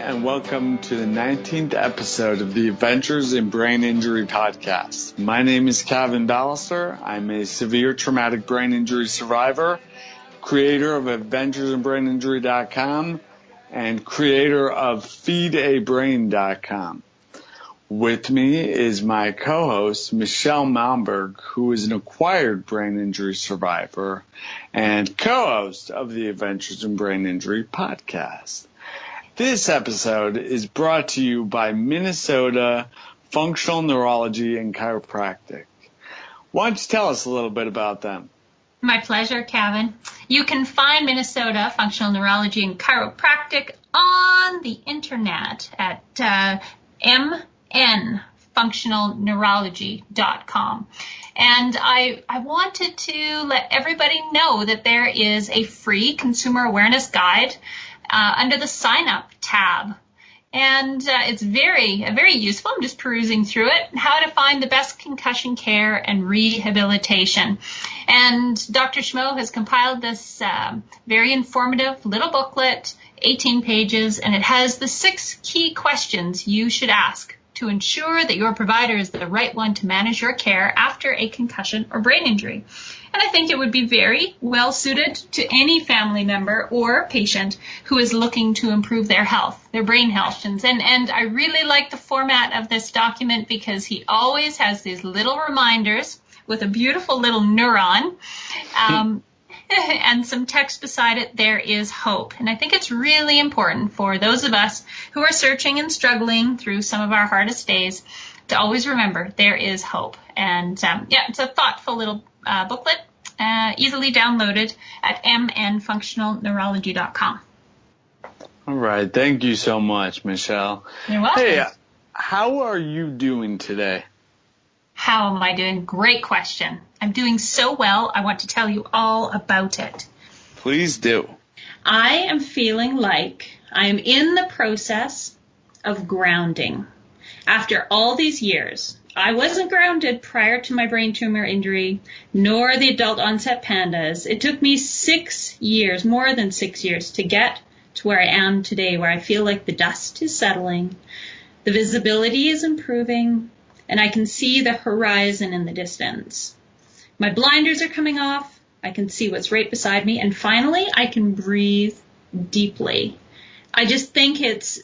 and welcome to the 19th episode of the Adventures in Brain Injury podcast. My name is Kevin Ballister. I'm a severe traumatic brain injury survivor, creator of AdventuresInBrainInjury.com, and creator of FeedABrain.com. With me is my co-host, Michelle Malmberg, who is an acquired brain injury survivor and co-host of the Adventures in Brain Injury podcast. This episode is brought to you by Minnesota Functional Neurology and Chiropractic. Why don't you tell us a little bit about them? My pleasure, Kevin. You can find Minnesota Functional Neurology and Chiropractic on the internet at mnfunctionalneurology.com. And I wanted to let everybody know that there is a free consumer awareness guide under the sign up tab. And it's very useful. I'm just perusing through it. How to find the best concussion care and rehabilitation. And Dr. Schmo has compiled this very informative little booklet, 18 pages, and it has the 6 key questions you should ask to ensure that your provider is the right one to manage your care after a concussion or brain injury. And I think it would be very well suited to any family member or patient who is looking to improve their health, their brain health. And I really like the format of this document because he always has these little reminders with a beautiful little neuron and some text beside it. There is hope. And I think it's really important for those of us who are searching and struggling through some of our hardest days to always remember there is hope. And it's a thoughtful little booklet, easily downloaded at mnfunctionalneurology.com. All right. Thank you so much, Michelle. You're welcome. Hey, how are you doing today? How am I doing? Great question. I'm doing so well, I want to tell you all about it. Please do. I am feeling like I'm in the process of grounding. After all these years, I wasn't grounded prior to my brain tumor injury, nor the adult onset pandas. It took me 6 years, more than 6 years, to get to where I am today, where I feel like the dust is settling, the visibility is improving, and I can see the horizon in the distance. My blinders are coming off. I can see what's right beside me. And finally, I can breathe deeply. I just think it's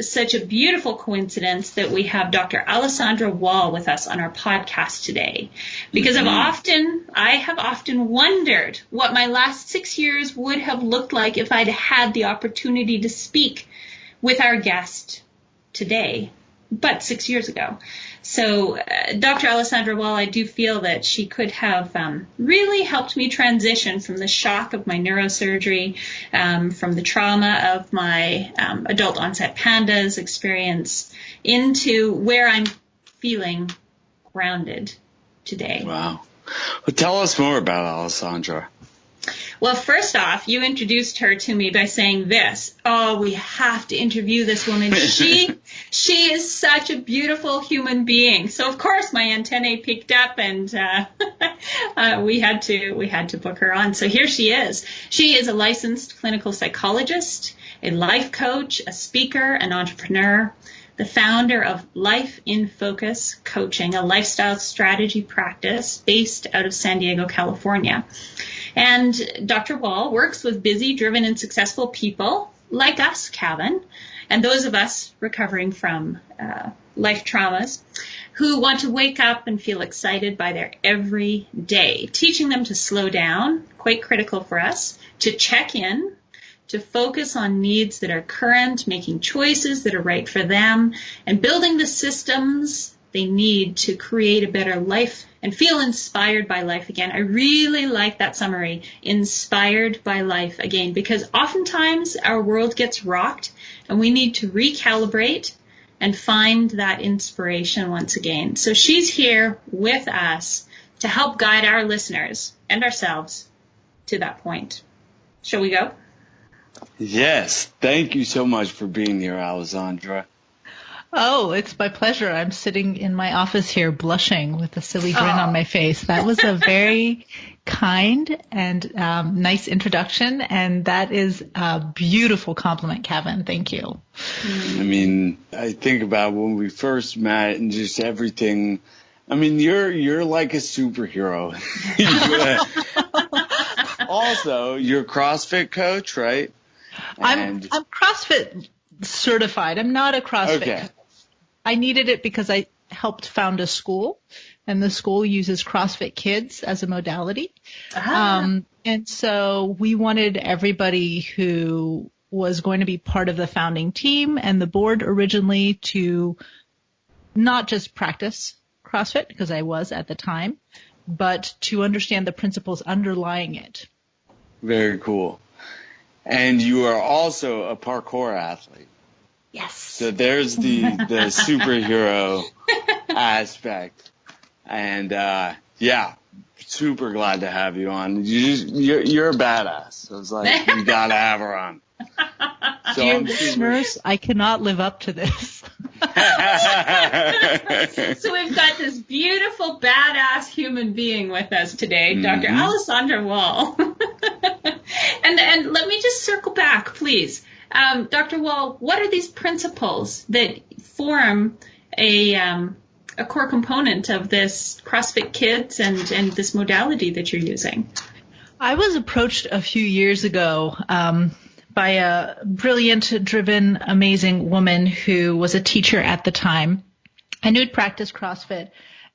such a beautiful coincidence that we have Dr. Alessandra Wall with us on our podcast today, because I have often wondered what my last 6 years would have looked like if I'd had the opportunity to speak with our guest today, but 6 years ago. So Dr. Alessandra Wall, I do feel that she could have really helped me transition from the shock of my neurosurgery, from the trauma of my adult onset pandas experience into where I'm feeling grounded today. Wow. Well, tell us more about Alessandra. Well, first off, you introduced her to me by saying this. Oh, we have to interview this woman. She is such a beautiful human being. So, of course, my antennae picked up, and we had to book her on. So here she is. She is a licensed clinical psychologist, a life coach, a speaker, an entrepreneur, the founder of Life in Focus Coaching, a lifestyle strategy practice based out of San Diego, California. And Dr. Wall works with busy, driven, and successful people like us, Kevin, and those of us recovering from life traumas who want to wake up and feel excited by their every day, teaching them to slow down, quite critical for us, to check in, to focus on needs that are current, making choices that are right for them, and building the systems they need to create a better life and feel inspired by life again. I really like that summary, inspired by life again, because oftentimes our world gets rocked and we need to recalibrate and find that inspiration once again. So she's here with us to help guide our listeners and ourselves to that point. Shall we go? Yes. Thank you so much for being here, Alessandra. Oh, it's my pleasure. I'm sitting in my office here blushing with a silly grin on my face. That was a very kind and nice introduction, and that is a beautiful compliment, Kevin. Thank you. I mean, I think about when we first met and just everything. I mean, you're like a superhero. Also, you're a CrossFit coach, right? I'm CrossFit certified. I'm not a CrossFit coach. I needed it because I helped found a school, and the school uses CrossFit Kids as a modality. And so we wanted everybody who was going to be part of the founding team and the board originally to not just practice CrossFit, because I was at the time, but to understand the principles underlying it. Very cool. And you are also a parkour athlete. Yes. So there's the superhero aspect. And yeah, super glad to have you on. You're a badass. So it's like, you got to have her on. So dear listeners, I cannot live up to this. So we've got this beautiful, badass human being with us today, Dr. Alessandra Wall. And let me just circle back, please. Dr. Wall, what are these principles that form a core component of this CrossFit Kids and this modality that you're using? I was approached a few years ago by a brilliant, driven, amazing woman who was a teacher at the time and who'd practiced CrossFit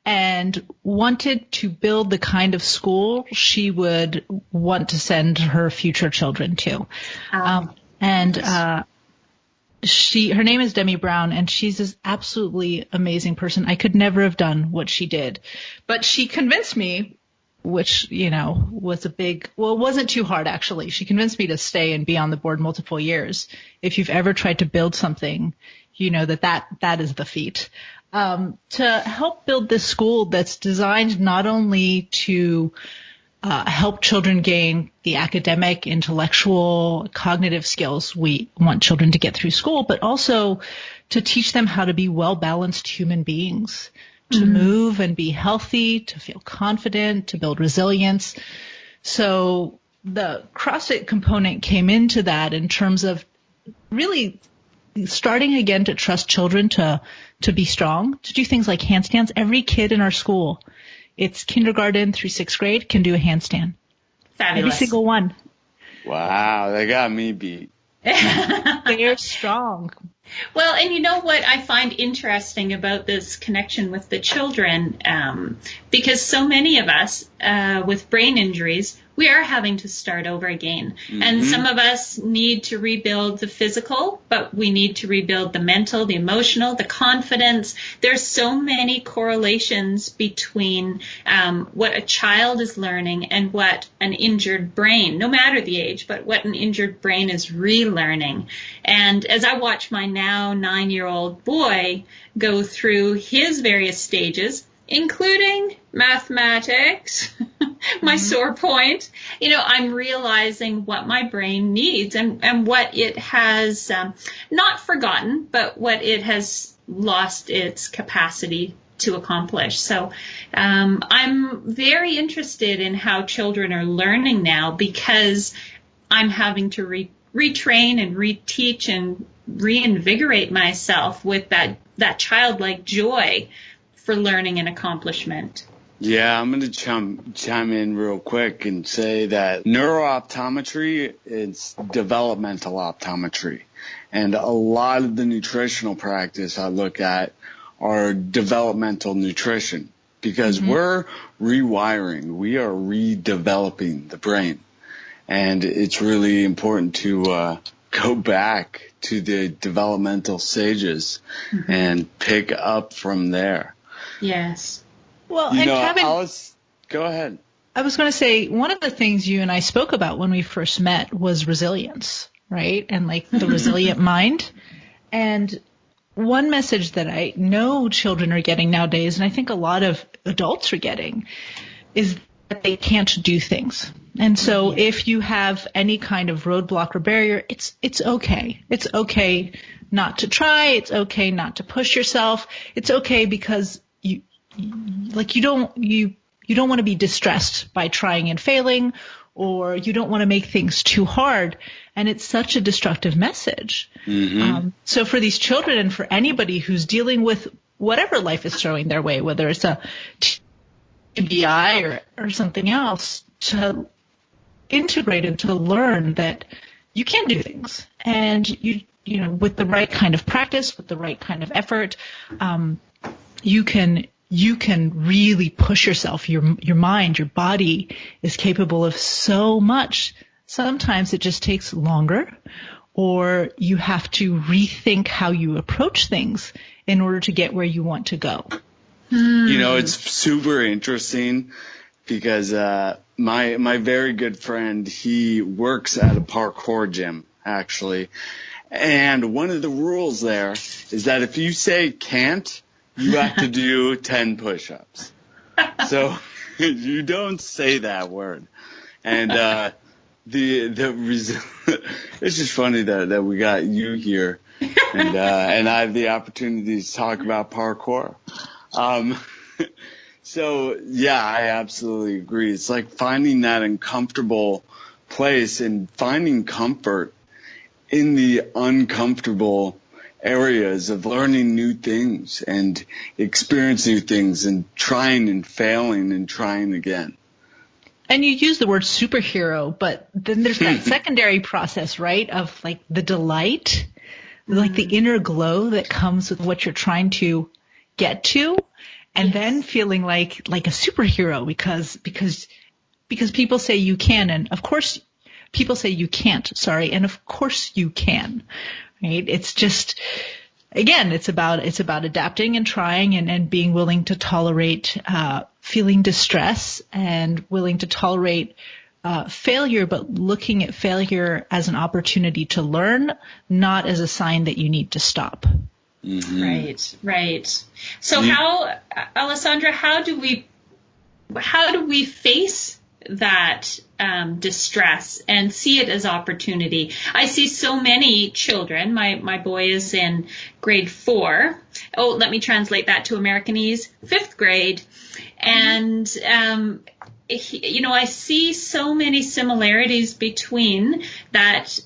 and wanted to build the kind of school she would want to send her future children to. Her name is Demi Brown, and she's this absolutely amazing person. I could never have done what she did, but she convinced me, which, was it wasn't too hard, actually. She convinced me to stay and be on the board multiple years. If you've ever tried to build something, you know that is the feat. To help build this school that's designed not only to help children gain the academic, intellectual, cognitive skills we want children to get through school, but also to teach them how to be well-balanced human beings, to move and be healthy, to feel confident, to build resilience. So the CrossFit component came into that in terms of really starting again to trust children to be strong, to do things like handstands. Every kid in our school, it's kindergarten through 6th grade, can do a handstand. Fabulous. Every single one. Wow, they got me beat. They're strong. Well, and you know what I find interesting about this connection with the children, because so many of us with brain injuries, we are having to start over again. And some of us need to rebuild the physical, but we need to rebuild the mental, the emotional, the confidence. There's so many correlations between what a child is learning and what an injured brain, no matter the age, but what an injured brain is relearning. And as I watch my now 9-year-old boy go through his various stages, including mathematics, my sore point, I'm realizing what my brain needs and what it has not forgotten, but what it has lost its capacity to accomplish. So I'm very interested in how children are learning now, because I'm having to retrain and reteach and reinvigorate myself with that childlike joy for learning and accomplishment. Yeah, I'm going to chime in real quick and say that neurooptometry is developmental optometry. And a lot of the nutritional practice I look at are developmental nutrition, because we're rewiring, we are redeveloping the brain. And it's really important to go back to the developmental stages and pick up from there. Yes. Well, and Kevin, go ahead. I was going to say, one of the things you and I spoke about when we first met was resilience, right? And like the resilient mind. And one message that I know children are getting nowadays, and I think a lot of adults are getting, is that they can't do things. And so if you have any kind of roadblock or barrier, it's okay. It's okay not to try. It's okay not to push yourself. It's okay because you don't want to be distressed by trying and failing, or you don't want to make things too hard. And it's such a destructive message. So for these children and for anybody who's dealing with whatever life is throwing their way, whether it's a TBI or something else, to integrate and to learn that you can do things, and you know, with the right kind of practice, with the right kind of effort, you can really push yourself. Your mind, your body is capable of so much. Sometimes it just takes longer, or you have to rethink how you approach things in order to get where you want to go. You know, it's super interesting because my very good friend, he works at a parkour gym, actually. And one of the rules there is that if you say can't, you have to do 10 push-ups. So you don't say that word. And it's just funny that we got you here, and I have the opportunity to talk about parkour. So yeah, I absolutely agree. It's like finding that uncomfortable place and finding comfort in the uncomfortable areas of learning new things and experiencing new things and trying and failing and trying again. And you use the word superhero, but then there's that secondary process, right, of like the delight, like the inner glow that comes with what you're trying to get to, and then feeling like a superhero because people say you can, and of course people say you can't, and of course you can, right? It's just, again, it's about adapting and trying and being willing to tolerate feeling distress and willing to tolerate failure, but looking at failure as an opportunity to learn, not as a sign that you need to stop. Right. So how, Alessandra, how do we face that distress and see it as opportunity? I see so many children. My boy is in grade 4. Oh, let me translate that to Americanese. 5th grade. And, I see so many similarities between that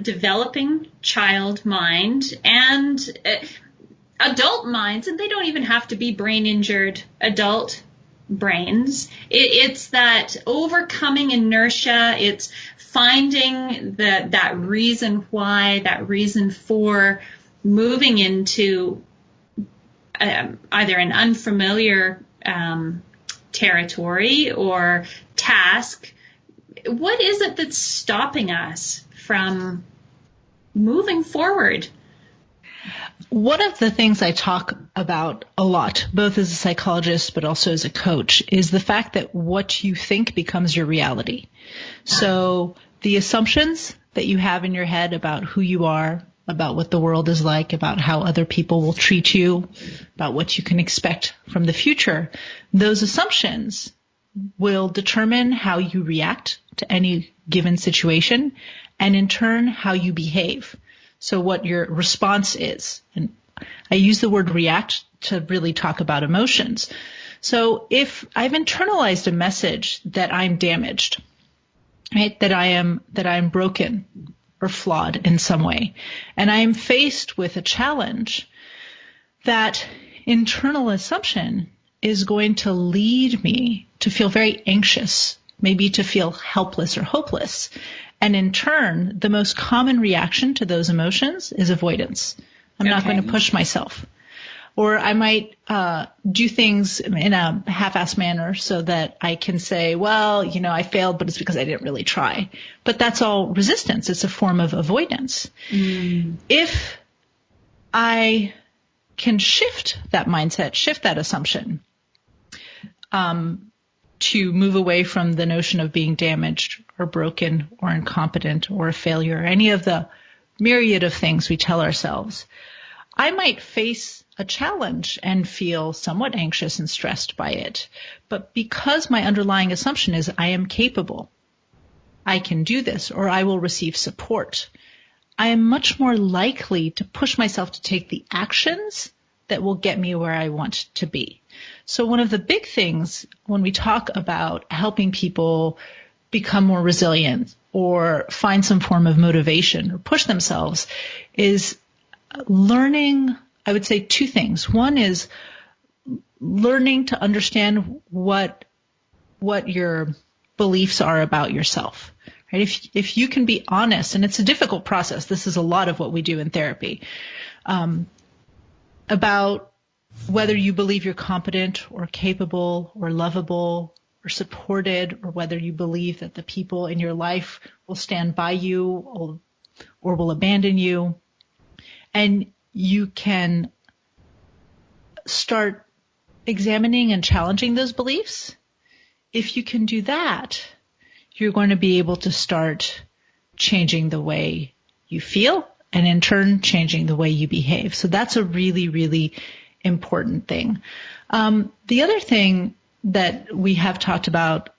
developing child mind and adult minds, and they don't even have to be brain injured adult brains. It's that overcoming inertia. It's finding that reason why, that reason for moving into either an unfamiliar territory or task. What is it that's stopping us from moving forward? One of the things I talk about a lot, both as a psychologist but also as a coach, is the fact that what you think becomes your reality. So the assumptions that you have in your head about who you are, about what the world is like, about how other people will treat you, about what you can expect from the future, those assumptions will determine how you react to any given situation, and in turn, how you behave. So what your response is. And I use the word react to really talk about emotions. So if I've internalized a message that I'm damaged, right, that I am broken or flawed in some way, and I am faced with a challenge, that internal assumption is going to lead me to feel very anxious, maybe to feel helpless or hopeless. And in turn, the most common reaction to those emotions is avoidance. I'm not going to push myself. Or I might do things in a half-assed manner so that I can say, well, I failed, but it's because I didn't really try. But that's all resistance. It's a form of avoidance. If I can shift that mindset, shift that assumption, to move away from the notion of being damaged or broken or incompetent or a failure, or any of the myriad of things we tell ourselves, I might face a challenge and feel somewhat anxious and stressed by it. But because my underlying assumption is I am capable, I can do this, or I will receive support, I am much more likely to push myself to take the actions that will get me where I want to be. So one of the big things when we talk about helping people become more resilient or find some form of motivation or push themselves is learning, I would say two things. One is learning to understand what your beliefs are about yourself. Right? If you can be honest, and it's a difficult process, this is a lot of what we do in therapy, about whether you believe you're competent or capable or lovable or supported, or whether you believe that the people in your life will stand by you or will abandon you. And you can start examining and challenging those beliefs. If you can do that, you're going to be able to start changing the way you feel and in turn changing the way you behave. So that's a really, really important thing. The other thing that we have talked about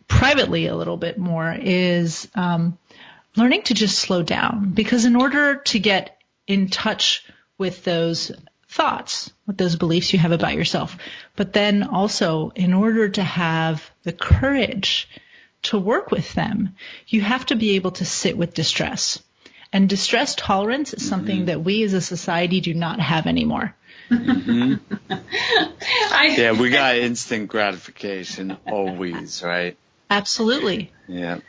privately a little bit more is learning to just slow down, because in order to get in touch with those thoughts, with those beliefs you have about yourself, but then also in order to have the courage to work with them, you have to be able to sit with distress. And distress tolerance is something that we as a society do not have anymore. Yeah, we got instant gratification always, right? Absolutely. Yeah.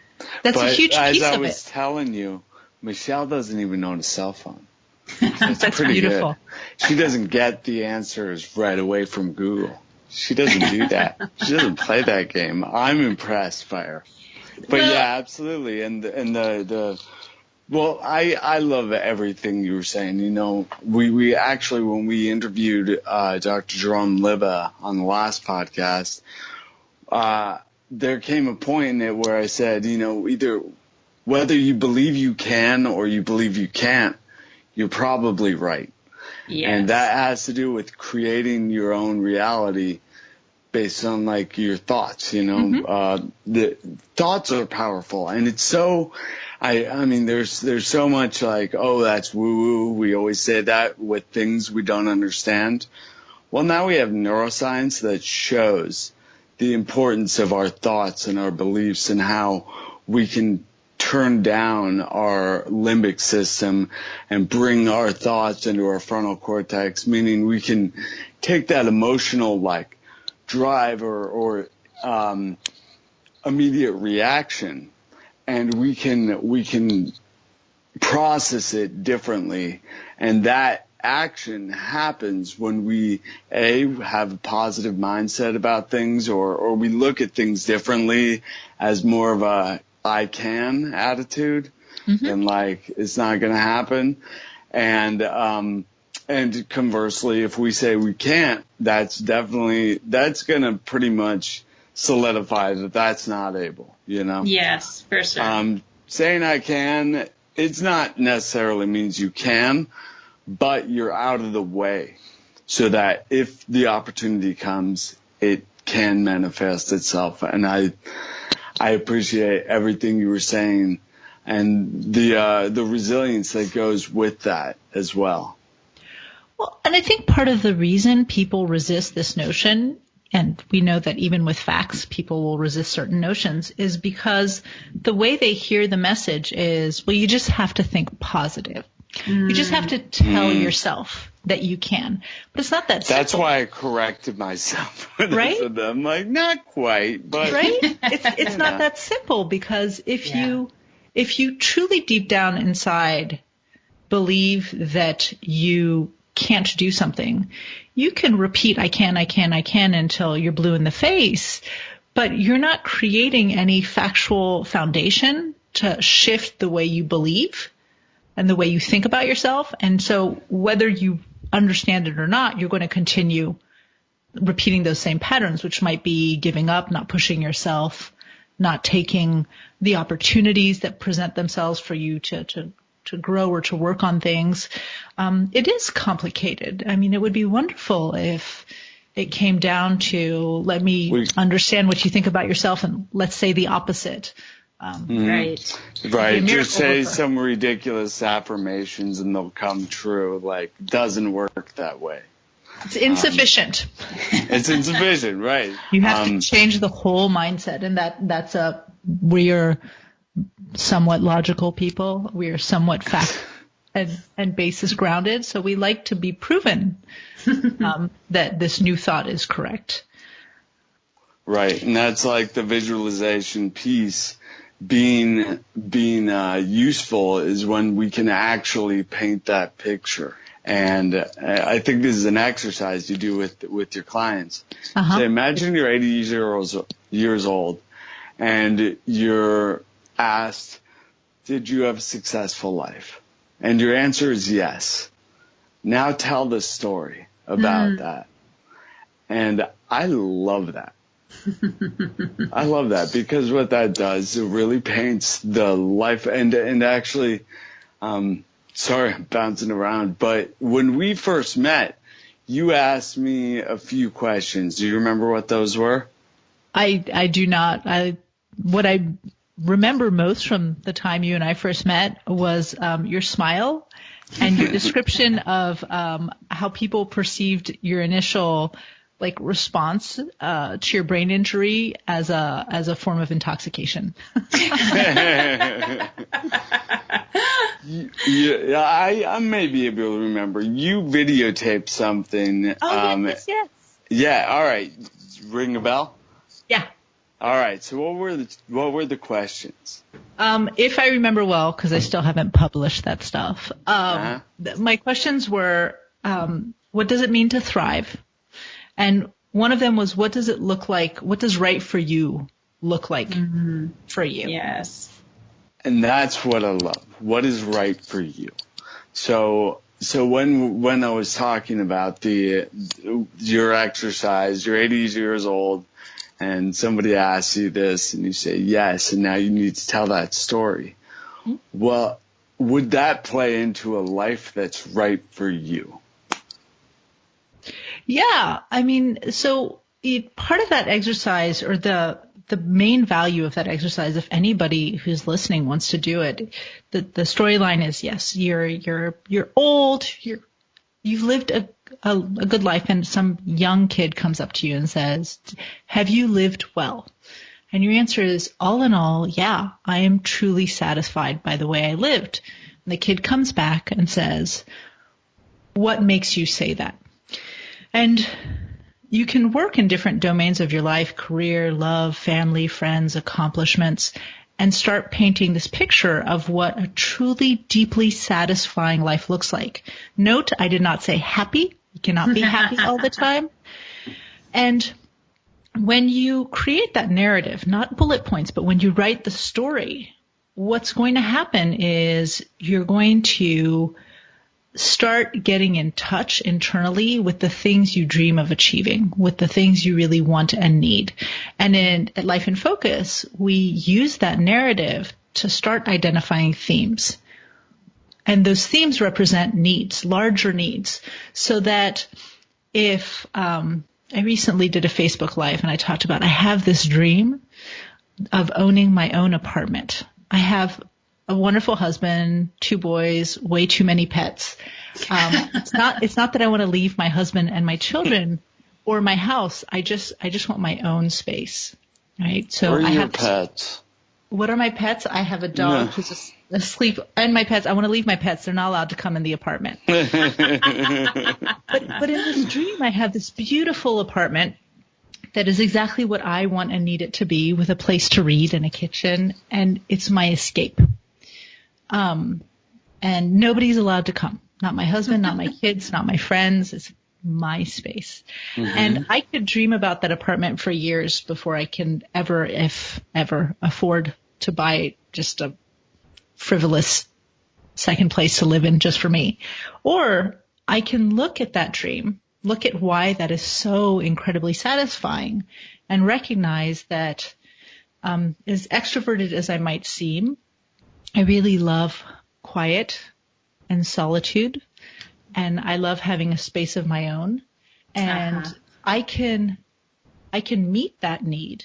That's a huge piece of it. As I was telling you, Michelle doesn't even own a cell phone. That's pretty beautiful. Good. She doesn't get the answers right away from Google. She doesn't do that. She doesn't play that game. I'm impressed by her. But yeah, absolutely. And well, I love everything you were saying. You know, we actually, when we interviewed Dr. Jerome Libba on the last podcast, there came a point in it where I said, you know, either whether you believe you can or you believe you can't, you're probably right. Yes. And that has to do with creating your own reality based on like your thoughts, you know. The thoughts are powerful, and it's so I mean there's so much like, oh, that's woo woo. We always say that with things we don't understand. Well, now we have neuroscience that shows the importance of our thoughts and our beliefs and how we can turn down our limbic system and bring our thoughts into our frontal cortex, meaning we can take that emotional like drive or immediate reaction, and we can process it differently. And that action happens when we have a positive mindset about things, or we look at things differently as more of a I can attitude, and like it's not going to happen. And conversely, if we say we can't, that's going to pretty much solidify that that's not able, you know? Yes, for sure. Saying I can, it's not necessarily means you can, but you're out of the way so that if the opportunity comes, it can manifest itself. And I appreciate everything you were saying and the resilience that goes with that as well. Well, and I think part of the reason people resist this notion, and we know that even with facts, people will resist certain notions, is because the way they hear the message is, well, you just have to think positive. You just have to tell yourself that you can. But it's not that simple. That's why I corrected myself. Right? I'm like, not quite, but. Right? It's not that simple, because if you truly deep down inside believe that you can't do something, you can repeat, I can, until you're blue in the face, but you're not creating any factual foundation to shift the way you believe and the way you think about yourself. And so whether you understand it or not, you're going to continue repeating those same patterns, which might be giving up, not pushing yourself, not taking the opportunities that present themselves for you to grow or to work on things. It is complicated. I mean, it would be wonderful if it came down to, let me understand what you think about yourself, and let's say the opposite. Right. Right. Be a Just say miracle worker. some ridiculous affirmations and they'll come true. Like, doesn't work that way. It's insufficient. It's insufficient, right? You have to change the whole mindset, and we're somewhat logical people. We are somewhat fact and basis grounded, so we like to be proven that this new thought is correct. Right, and that's like the visualization piece. Being useful is when we can actually paint that picture. And I think this is an exercise you do with your clients. So imagine you're 80 years old and you're asked, did you have a successful life? And your answer is yes. Now tell the story about that. And I love that. I love that because what that does, it really paints the life and actually, sorry, I'm bouncing around, but when we first met, you asked me a few questions. Do you remember what those were? I do not. What I remember most from the time you and I first met was your smile and your description of how people perceived your initial response to your brain injury as a form of intoxication. Yeah, I may be able to remember. You videotaped something. Yes. Yeah. All right. Ring a bell. Yeah. All right. So what were the questions? If I remember well, because I still haven't published that stuff. My questions were, what does it mean to thrive? And one of them was, what does it look like? What does right for you look like for you? Yes. And that's what I love. What is right for you? So when I was talking about your exercise, you're 80 years old, and somebody asks you this, and you say yes, and now you need to tell that story. Well, would that play into a life that's right for you? Yeah, I mean, so part of that exercise, or the main value of that exercise, if anybody who's listening wants to do it, the storyline is, yes, you're old, you've lived a good life, and some young kid comes up to you and says, have you lived well? And your answer is, all in all, yeah, I am truly satisfied by the way I lived. And the kid comes back and says, what makes you say that? And you can work in different domains of your life, career, love, family, friends, accomplishments, and start painting this picture of what a truly deeply satisfying life looks like. Note, I did not say happy. You cannot be happy all the time. And when you create that narrative, not bullet points, but when you write the story, what's going to happen is you're going to start getting in touch internally with the things you dream of achieving, with the things you really want and need. And at Life in Focus, we use that narrative to start identifying themes. And those themes represent needs, larger needs, so that if I recently did a Facebook Live and I talked about, I have this dream of owning my own apartment. I have a wonderful husband, 2 boys, way too many pets. It's not that I want to leave my husband and my children or my house. I just want my own space, right? So Where are I your have pets? What are my pets? I have a dog who's asleep, and my pets. I want to leave my pets. They're not allowed to come in the apartment. But in this dream, I have this beautiful apartment that is exactly what I want and need it to be, with a place to read and a kitchen, and it's my escape. And nobody's allowed to come. Not my husband, not my kids, not my friends. It's my space. And I could dream about that apartment for years before I can ever, if ever, afford to buy just a frivolous second place to live in just for me. Or I can look at that dream, look at why that is so incredibly satisfying, and recognize that as extroverted as I might seem, I really love quiet and solitude, and I love having a space of my own, and I can meet that need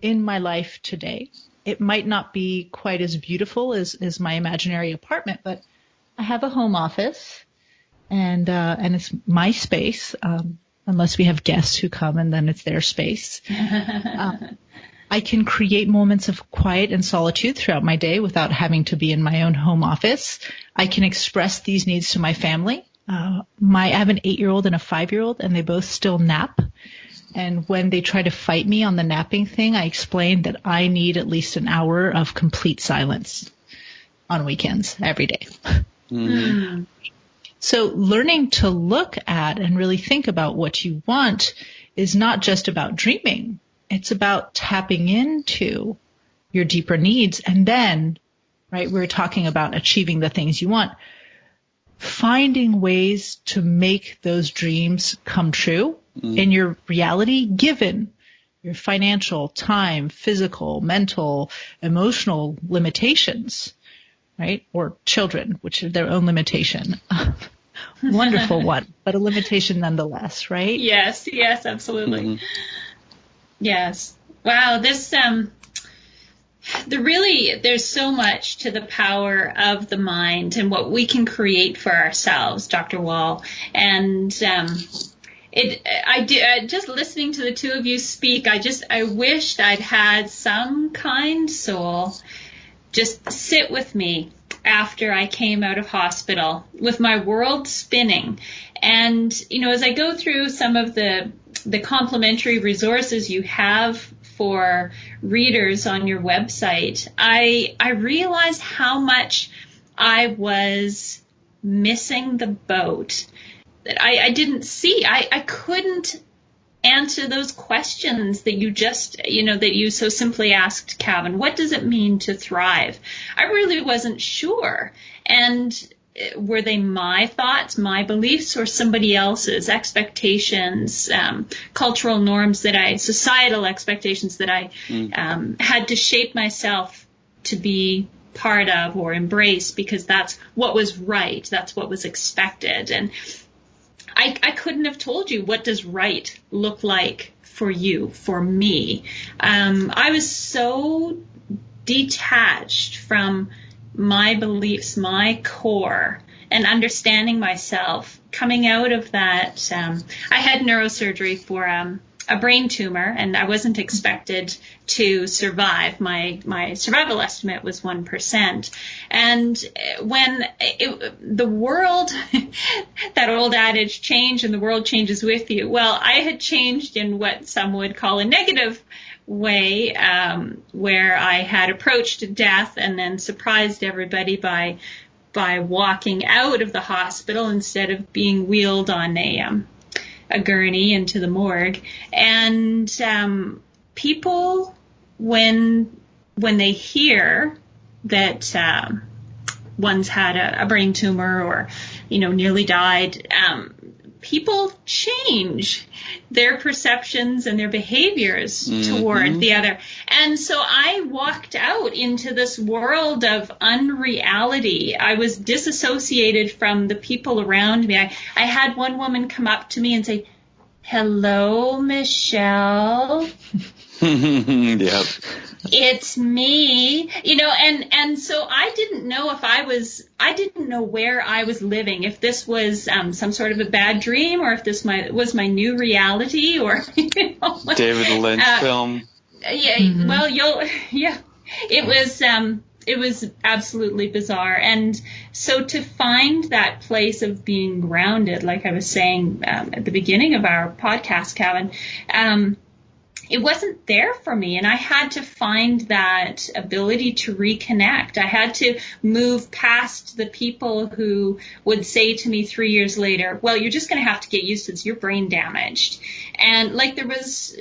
in my life today, it might not be quite as beautiful as my imaginary apartment, but I have a home office, and it's my space, unless we have guests who come and then it's their space. I can create moments of quiet and solitude throughout my day without having to be in my own home office. I can express these needs to my family. I have an 8-year-old and a 5-year-old, and they both still nap. And when they try to fight me on the napping thing, I explain that I need at least an hour of complete silence on weekends every day. Mm-hmm. So learning to look at and really think about what you want is not just about dreaming. It's about tapping into your deeper needs. And then, right, we're talking about achieving the things you want, finding ways to make those dreams come true in your reality, given your financial, time, physical, mental, emotional limitations, right? Or children, which are their own limitation. Wonderful one, but a limitation nonetheless, right? Yes, absolutely. Mm-hmm. Yes. Wow. There's so much to the power of the mind and what we can create for ourselves, Dr. Wall. And just listening to the two of you speak, I wished I'd had some kind soul just sit with me after I came out of hospital with my world spinning. And, as I go through some of the complimentary resources you have for readers on your website, I realized how much I was missing the boat that I didn't see. I couldn't answer those questions that you that you so simply asked, Kevin. What does it mean to thrive? I really wasn't sure. And were they my thoughts, my beliefs, or somebody else's expectations, cultural norms societal expectations that I had to shape myself to be part of or embrace because that's what was right, that's what was expected. And I couldn't have told you what does right look like for you, for me. I was so detached from my beliefs, my core, and understanding myself coming out of that. I had neurosurgery for a brain tumor, and I wasn't expected to survive. My survival estimate was 1%. And when the world, that old adage, change and the world changes with you. Well, I had changed in what some would call a negative way, where I had approached death and then surprised everybody by walking out of the hospital instead of being wheeled on a gurney into the morgue. And people, when they hear that one's had a brain tumor or nearly died, people change their perceptions and their behaviors toward the other. And so I walked out into this world of unreality. I was disassociated from the people around me. I had one woman come up to me and say, "Hello, Michelle." Yep. It's me, and so I didn't know I didn't know where I was living, if this was some sort of a bad dream or if this was my new reality or, David Lynch film. Yeah. Mm-hmm. Well, it was absolutely bizarre. And so to find that place of being grounded, like I was saying at the beginning of our podcast, Kevin, it wasn't there for me, and I had to find that ability to reconnect. I had to move past the people who would say to me 3 years later, "Well, you're just going to have to get used to this. You're brain damaged." And like there was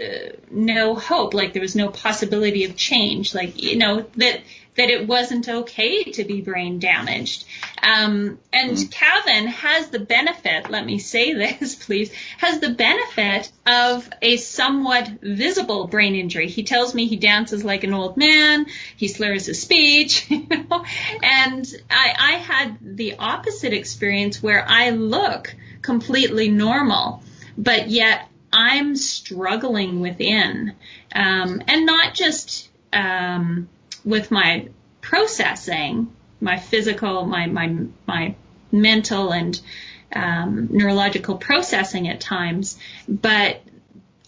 no hope, like there was no possibility of change, like, that it wasn't okay to be brain damaged. And Kevin has the benefit, let me say this, please, has the benefit of a somewhat visible brain injury. He tells me he dances like an old man, he slurs his speech, and I had the opposite experience where I look completely normal, but yet I'm struggling within, and not just with my processing, my physical, my mental and neurological processing at times, but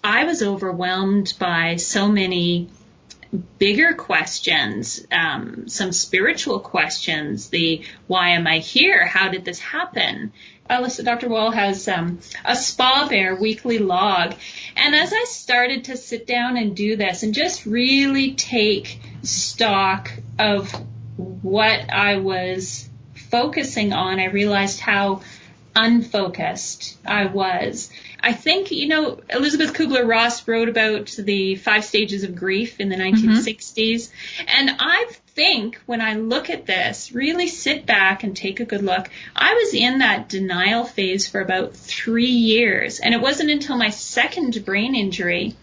I was overwhelmed by so many bigger questions, some spiritual questions, the why am I here? How did this happen? Dr. Wall has a Spa Bear weekly log. And as I started to sit down and do this and just really take stock of what I was focusing on, I realized how unfocused I was. I think, Elizabeth Kubler-Ross wrote about the 5 stages of grief in the 1960s. And I think when I look at this, really sit back and take a good look, I was in that denial phase for about 3 years. And it wasn't until my second brain injury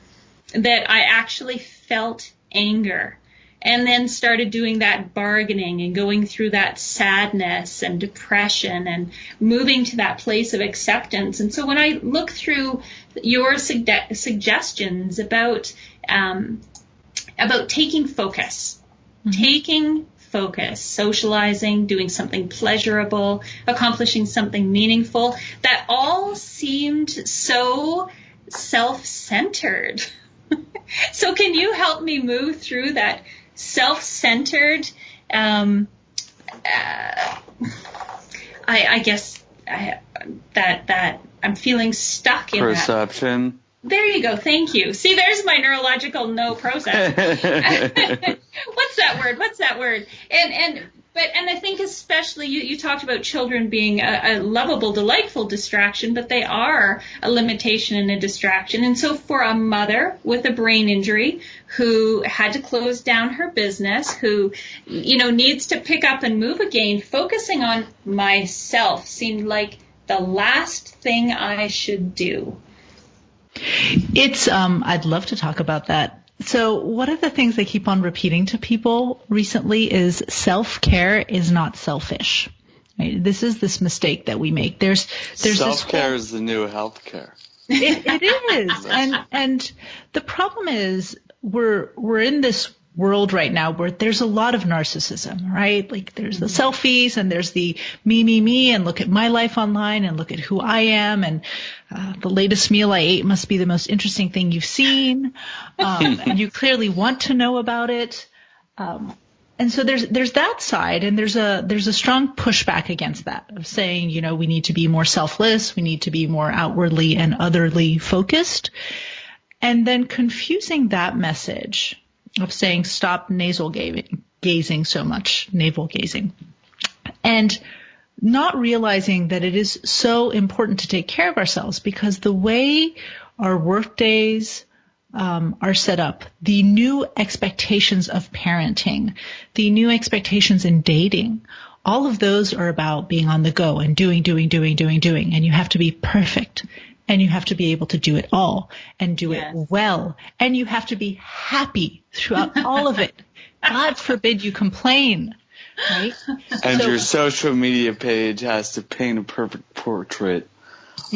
that I actually felt anger. And then started doing that bargaining and going through that sadness and depression and moving to that place of acceptance. And so when I look through your suggestions about taking focus, socializing, doing something pleasurable, accomplishing something meaningful, that all seemed so self-centered. So can you help me move through that self-centered, I guess that I'm feeling stuck in perception. There you go. Thank you. See, there's my neurological no process. What's that word? And I think especially you talked about children being a lovable, delightful distraction, but they are a limitation and a distraction. And so for a mother with a brain injury who had to close down her business, who, needs to pick up and move again, focusing on myself seemed like the last thing I should do. It's, I'd love to talk about that. So one of the things I keep on repeating to people recently is self-care is not selfish. Right? This is this mistake that we make. There's self-care is the new healthcare. It is. And the problem is we're in this world right now where there's a lot of narcissism, right? Like there's the selfies and there's the me, and look at my life online and look at who I am. And the latest meal I ate must be the most interesting thing you've seen. And you clearly want to know about it. And so there's that side, and there's a strong pushback against that of saying, we need to be more selfless. We need to be more outwardly and otherly focused. And then confusing that message of saying stop nasal gazing so much, navel gazing, and not realizing that it is so important to take care of ourselves, because the way our work days are set up, the new expectations of parenting, the new expectations in dating, all of those are about being on the go and doing, and you have to be perfect. And you have to be able to do it all and do it well. And you have to be happy throughout all of it. God forbid you complain, right? And your social media page has to paint a perfect portrait of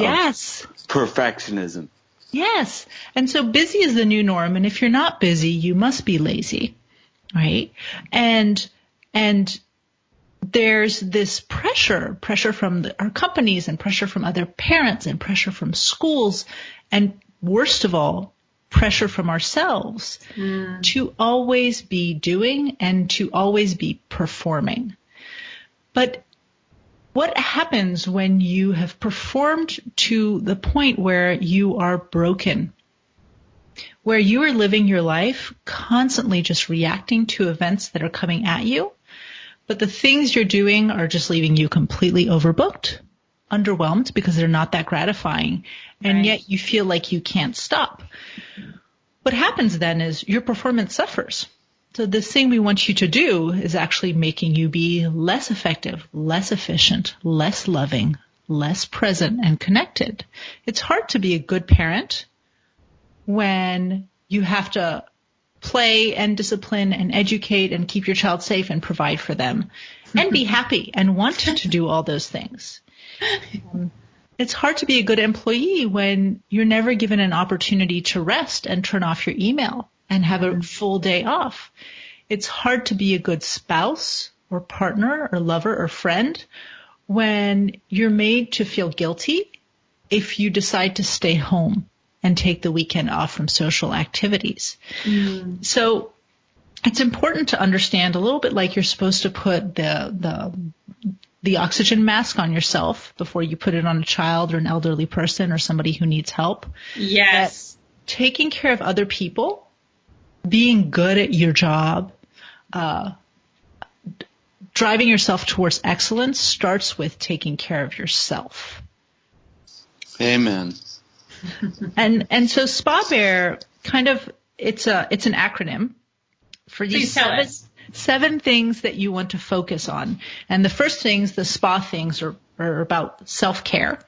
perfectionism. Yes. And so busy is the new norm. And if you're not busy, you must be lazy, right? And there's this pressure from our companies, and pressure from other parents, and pressure from schools, and worst of all, pressure from ourselves to always be doing and to always be performing. But what happens when you have performed to the point where you are broken, where you are living your life constantly just reacting to events that are coming at you? But the things you're doing are just leaving you completely overbooked, underwhelmed, because they're not that gratifying. And yet you feel like you can't stop. What happens then is your performance suffers. So this thing we want you to do is actually making you be less effective, less efficient, less loving, less present and connected. It's hard to be a good parent when you have to play and discipline and educate and keep your child safe and provide for them and be happy and want to do all those things. It's hard to be a good employee when you're never given an opportunity to rest and turn off your email and have a full day off. it's hard to be a good spouse or partner or lover or friend when you're made to feel guilty if you decide to stay home and take the weekend off from social activities. So it's important to understand, a little bit like you're supposed to put the oxygen mask on yourself before you put it on a child or an elderly person or somebody who needs help. Yes. Taking care of other people, being good at your job, driving yourself towards excellence starts with taking care of yourself. Amen. And so Spa Bear kind of, it's an acronym for these seven things that you want to focus on. And the first things, the spa things, are about self-care.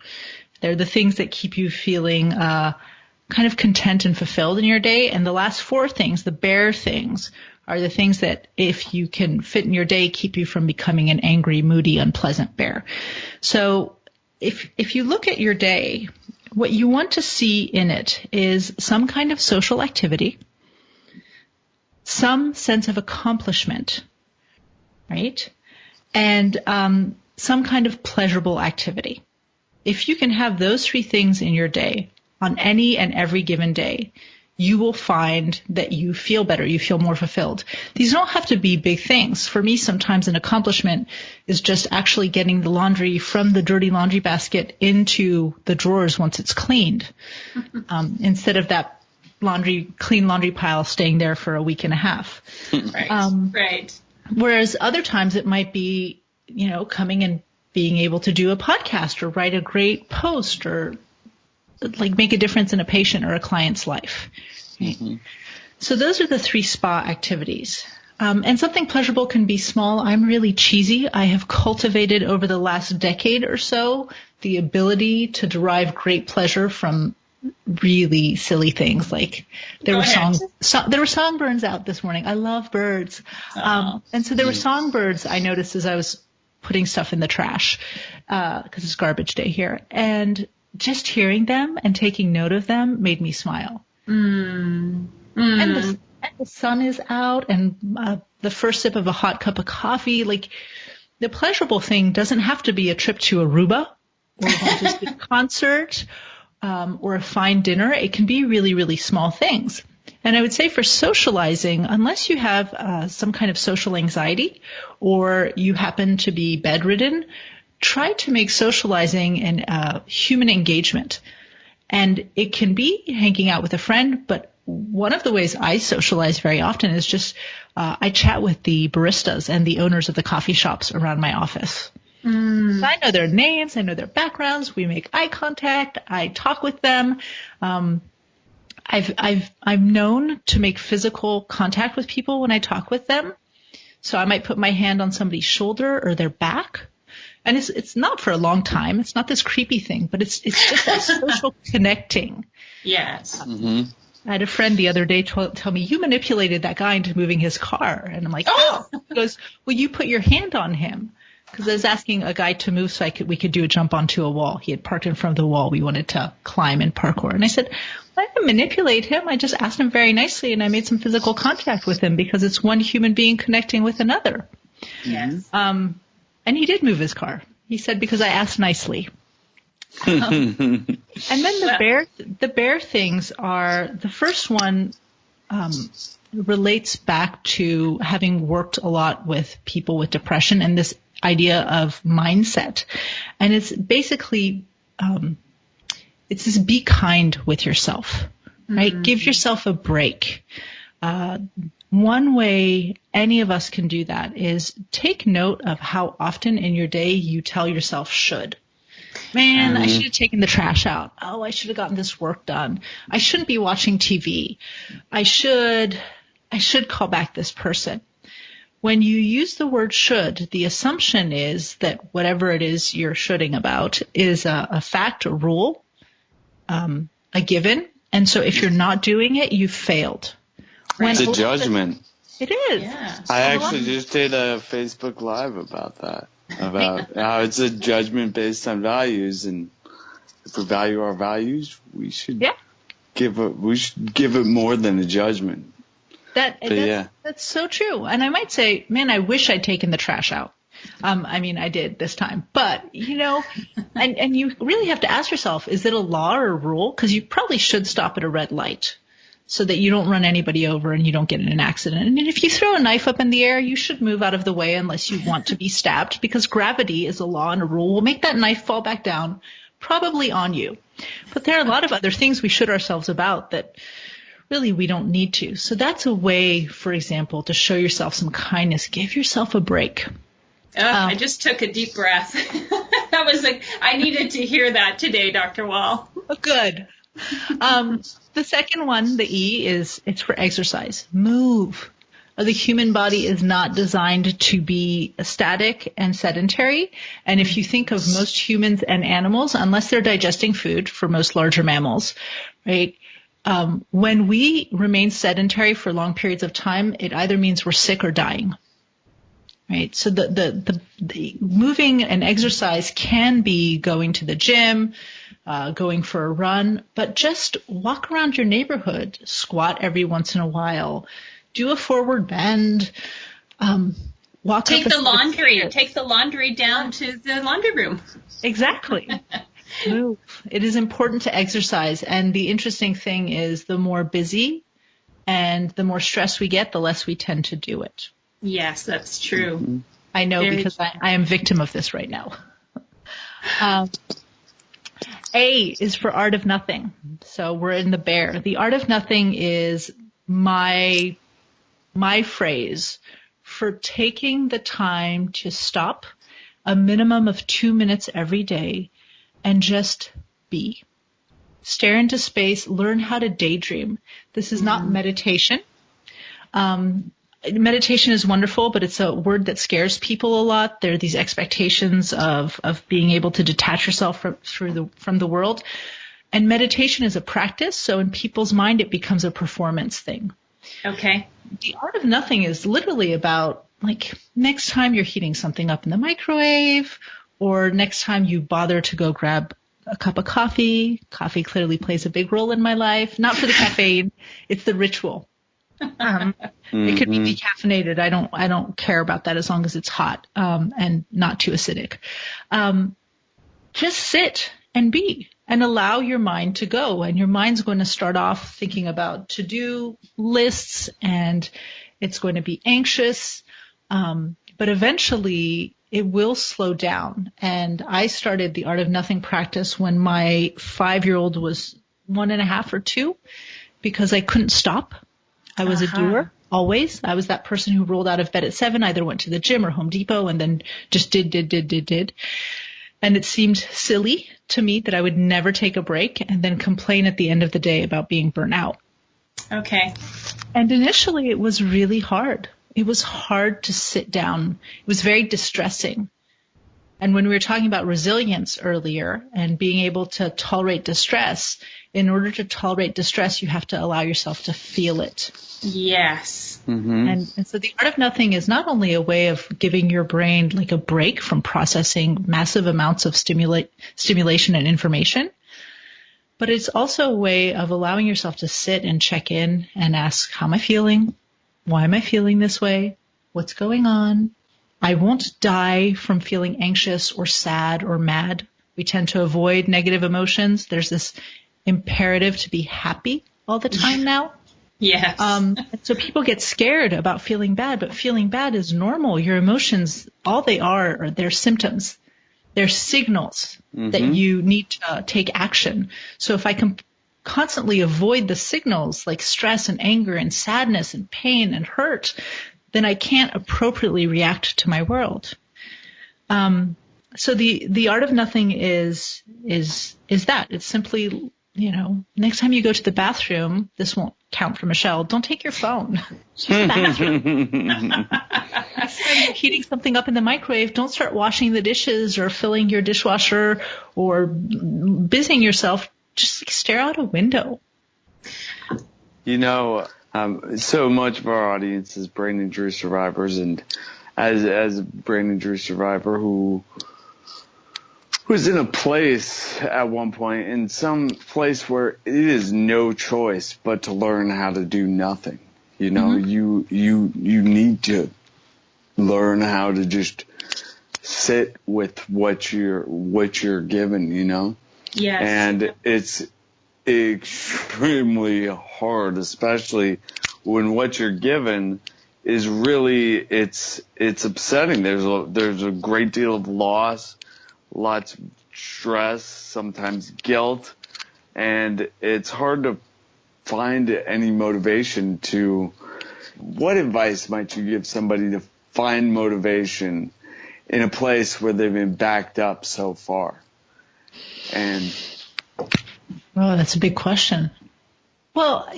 They're the things that keep you feeling kind of content and fulfilled in your day. And the last four things, the bear things, are the things that, if you can fit in your day, keep you from becoming an angry, moody, unpleasant bear. So if you look at your day, what you want to see in it is some kind of social activity, some sense of accomplishment, right? And some kind of pleasurable activity. If you can have those three things in your day on any and every given day, you will find that you feel better, you feel more fulfilled. These don't have to be big things. For me, sometimes an accomplishment is just actually getting the laundry from the dirty laundry basket into the drawers once it's cleaned, instead of that clean laundry pile staying there for a week and a half. Right. Whereas other times it might be, coming and being able to do a podcast or write a great post or like make a difference in a patient or a client's life. Right? Mm-hmm. So those are the three spa activities. And something pleasurable can be small. I'm really cheesy. I have cultivated over the last decade or so the ability to derive great pleasure from really silly things. Like there were songbirds out this morning. I love birds. And so there were songbirds I noticed as I was putting stuff in the trash, because it's garbage day here. And just hearing them and taking note of them made me smile. And the sun is out, and the first sip of a hot cup of coffee. Like, the pleasurable thing doesn't have to be a trip to Aruba or just a concert or a fine dinner. It can be really, really small things. And I would say for socializing, unless you have some kind of social anxiety or you happen to be bedridden, try to make socializing and human engagement. And it can be hanging out with a friend, but one of the ways I socialize very often is just I chat with the baristas and the owners of the coffee shops around my office. So I know their names, I know their backgrounds, we make eye contact, I talk with them. I'm known to make physical contact with people when I talk with them. So I might put my hand on somebody's shoulder or their back. And it's not for a long time. It's not this creepy thing, but it's just that social connecting. Yes. Mm-hmm. I had a friend the other day tell me, you manipulated that guy into moving his car. And I'm like, oh. He goes, well, you put your hand on him. Because I was asking a guy to move so we could do a jump onto a wall. He had parked in front of the wall we wanted to climb and parkour. And I said, well, I didn't manipulate him. I just asked him very nicely, and I made some physical contact with him because it's one human being connecting with another. Yes. And he did move his car. He said, because I asked nicely. And then the bear things are, the first one relates back to having worked a lot with people with depression and this idea of mindset. And it's basically, it's this be kind with yourself, right? Mm-hmm. Give yourself a break. One way any of us can do that is take note of how often in your day you tell yourself should. Man, I should have taken the trash out. Oh, I should have gotten this work done. I shouldn't be watching TV. I should call back this person. When you use the word should, the assumption is that whatever it is you're shoulding about is a fact, a rule, a given. And so if you're not doing it, you've failed. It's a judgment. It is. Yeah. I actually just did a Facebook Live about that, about how it's a judgment based on values, and if we value our values, we should give it more than a judgment. That's so true. And I might say, man, I wish I'd taken the trash out. I mean, I did this time, but and you really have to ask yourself, is it a law or a rule? Because you probably should stop at a red light so that you don't run anybody over and you don't get in an accident. And if you throw a knife up in the air, you should move out of the way unless you want to be stabbed, because gravity is a law and a rule. Will make that knife fall back down, probably on you. But there are a lot of other things we should ourselves about that really we don't need to. So that's a way, for example, to show yourself some kindness. Give yourself a break. I just took a deep breath. I needed to hear that today, Dr. Wall. Good. The second one, the E, it's for exercise. Move. The human body is not designed to be static and sedentary. And if you think of most humans and animals, unless they're digesting food, for most larger mammals, right? When we remain sedentary for long periods of time, it either means we're sick or dying. Right. So the moving and exercise can be going to the gym, going for a run, but just walk around your neighborhood, squat every once in a while, do a forward bend, take the laundry down to the laundry room. Exactly. Move. It is important to exercise. And the interesting thing is the more busy and the more stress we get, the less we tend to do it. Yes, that's true. Mm-hmm. I know because I am victim of this right now. A is for art of nothing. So we're in the bear. The art of nothing is my phrase for taking the time to stop a minimum of 2 minutes every day and just be. Stare into space, learn how to daydream. This is not meditation. Meditation is wonderful, but it's a word that scares people a lot. There are these expectations of being able to detach yourself from the world. And meditation is a practice, so in people's mind, it becomes a performance thing. Okay. The art of nothing is literally about, like, next time you're heating something up in the microwave, or next time you bother to go grab a cup of coffee. Coffee clearly plays a big role in my life. Not for the caffeine, it's the ritual. It could be decaffeinated. I don't care about that as long as it's hot and not too acidic. Just sit and be and allow your mind to go. And your mind's going to start off thinking about to-do lists, and it's going to be anxious. But eventually it will slow down. And I started the Art of Nothing practice when my 5-year-old was 1.5 or 2, because I couldn't stop. I was a doer, always. I was that person who rolled out of bed at 7, either went to the gym or Home Depot, and then just did. And it seemed silly to me that I would never take a break and then complain at the end of the day about being burnt out. Okay. And initially it was really hard. It was hard to sit down. It was very distressing. And when we were talking about resilience earlier and being able to tolerate distress, in order to tolerate distress, you have to allow yourself to feel it. Yes. Mm-hmm. And so the Art of Nothing is not only a way of giving your brain like a break from processing massive amounts of stimulation and information, but it's also a way of allowing yourself to sit and check in and ask, how am I feeling? Why am I feeling this way? What's going on? I won't die from feeling anxious or sad or mad. We tend to avoid negative emotions. There's this imperative to be happy all the time now. Yes. So people get scared about feeling bad, but feeling bad is normal. Your emotions, all they are they're symptoms. They're signals that you need to take action. So if I can constantly avoid the signals like stress and anger and sadness and pain and hurt, then I can't appropriately react to my world. So the Art of Nothing is that. It's simply, next time you go to the bathroom, this won't count for Michelle, don't take your phone. It's just the bathroom. Next time you're heating something up in the microwave, don't start washing the dishes or filling your dishwasher or busying yourself. Just stare out a window. So much of our audience is brain injury survivors, and as a brain injury survivor who's in a place at one point, in some place where it is no choice but to learn how to do nothing. You know, you need to learn how to just sit with what you're given, you know? Yes. And it's extremely hard, especially when what you're given is really, it's upsetting. There's a great deal of loss, lots of stress, sometimes guilt, and it's hard to find any motivation to. What advice might you give somebody to find motivation in a place where they've been backed up so far? And oh, that's a big question. Well,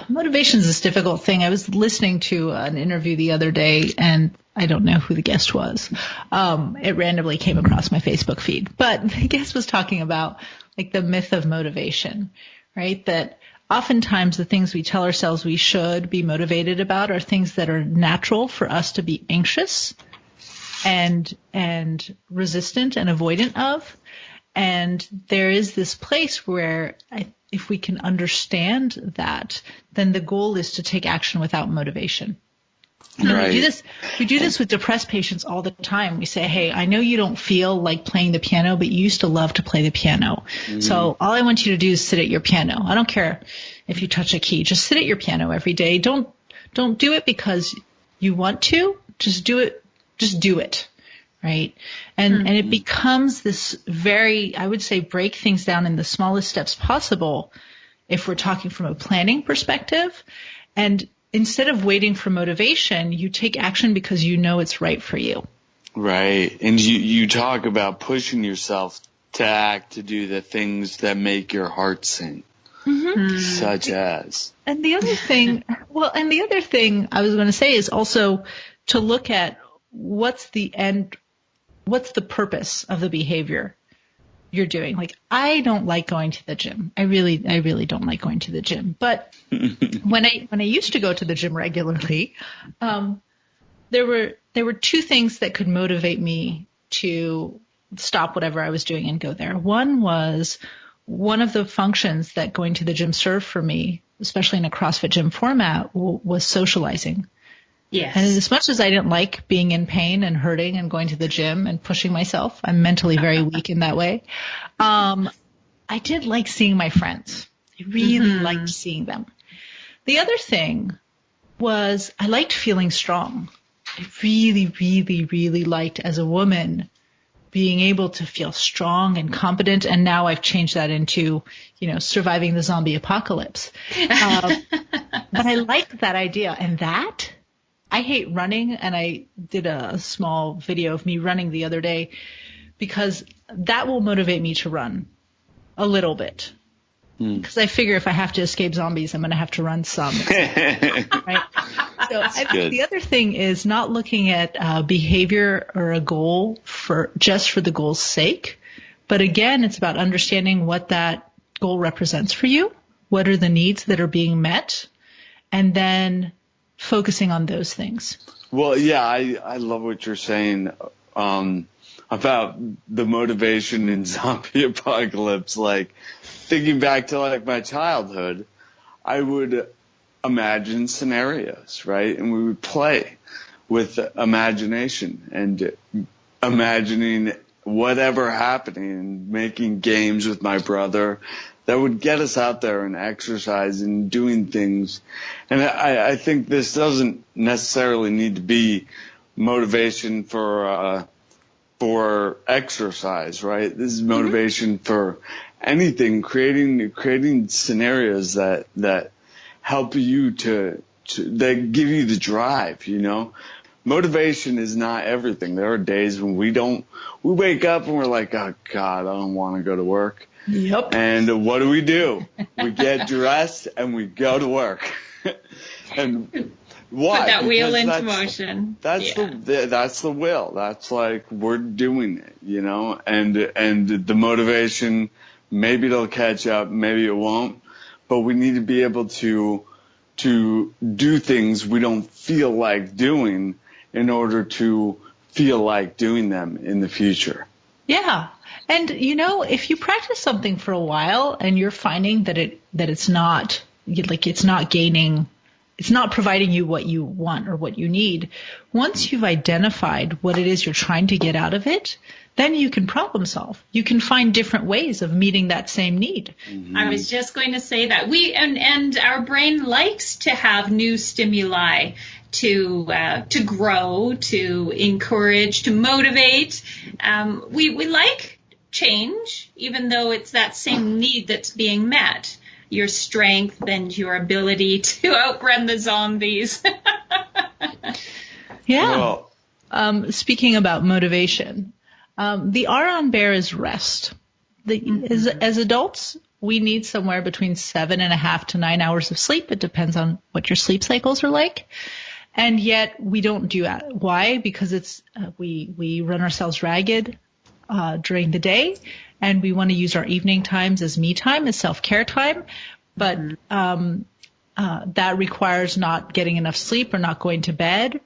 motivation is this difficult thing. I was listening to an interview the other day, and I don't know who the guest was. It randomly came across my Facebook feed, but the guest was talking about like the myth of motivation, right? That oftentimes the things we tell ourselves we should be motivated about are things that are natural for us to be anxious and resistant and avoidant of. And there is this place where if we can understand that, then the goal is to take action without motivation. And right. We do this with depressed patients all the time. We say, hey, I know you don't feel like playing the piano, but you used to love to play the piano. Mm-hmm. So all I want you to do is sit at your piano. I don't care if you touch a key. Just sit at your piano every day. Don't do it because you want to. Just do it. Just do it. Right. And it becomes this very, I would say, break things down in the smallest steps possible if we're talking from a planning perspective. And instead of waiting for motivation, you take action because you know it's right for you. Right. And you talk about pushing yourself to act, to do the things that make your heart sing, such as. And the other thing I was going to say is also to look at what's the purpose of the behavior you're doing. Like, I don't like going to the gym. I really don't like going to the gym. But when I used to go to the gym regularly, there were two things that could motivate me to stop whatever I was doing and go there. One was one of the functions that going to the gym served for me, especially in a CrossFit gym format, was socializing. Yes. And as much as I didn't like being in pain and hurting and going to the gym and pushing myself, I'm mentally very weak in that way. I did like seeing my friends. I really liked seeing them. The other thing was I liked feeling strong. I really, really, really liked, as a woman, being able to feel strong and competent. And now I've changed that into, surviving the zombie apocalypse. But I liked that idea. And that, I hate running, and I did a small video of me running the other day because that will motivate me to run a little bit. Because I figure if I have to escape zombies, I'm going to have to run some. Right? So I think the other thing is not looking at behavior or a goal just for the goal's sake. But again, it's about understanding what that goal represents for you. What are the needs that are being met? And then focusing on those things. Well, yeah, I love what you're saying about the motivation in zombie apocalypse. Like, thinking back to like my childhood, I would imagine scenarios, right? And we would play with imagination and imagining whatever happening and making games with my brother that would get us out there and exercise and doing things. And I think this doesn't necessarily need to be motivation for exercise, right? This is motivation for anything, creating scenarios that help you that give you the drive, Motivation is not everything. There are days when we wake up and we're like, oh God, I don't want to go to work. Yep. And what do? We get dressed and we go to work. And why? Put that wheel into motion. That's the will. That's like, we're doing it, and the motivation, maybe it'll catch up, maybe it won't, but we need to be able to do things we don't feel like doing in order to feel like doing them in the future. Yeah. And, if you practice something for a while and you're finding that it's not gaining it's not providing you what you want or what you need. Once you've identified what it is you're trying to get out of it, then you can problem solve. You can find different ways of meeting that same need. Mm-hmm. I was just going to say that and our brain likes to have new stimuli to grow, to encourage, to motivate. We like change, even though it's that same need that's being met. Your strength and your ability to outrun the zombies. Yeah. Well, speaking about motivation, the R on bear is rest. As adults, we need somewhere between 7.5 to 9 hours of sleep. It depends on what your sleep cycles are like. And yet we don't do that. Why? Because it's we run ourselves ragged during the day, and we want to use our evening times as me time, as self-care time. But that requires not getting enough sleep or not going to bed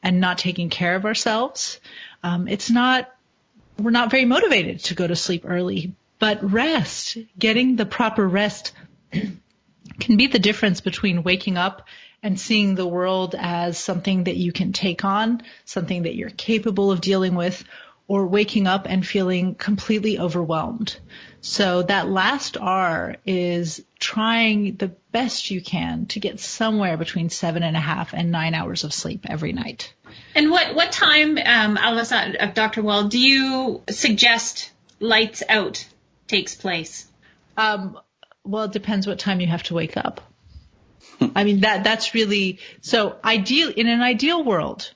and not taking care of ourselves. We're not very motivated to go to sleep early. But rest, getting the proper rest can be the difference between waking up and seeing the world as something that you can take on, something that you're capable of dealing with, or waking up and feeling completely overwhelmed. So that last R is trying the best you can to get somewhere between 7.5 and 9 hours of sleep every night. And what time, Dr. Wald, do you suggest lights out takes place? Well, it depends what time you have to wake up. I mean, that's really, so in an ideal world,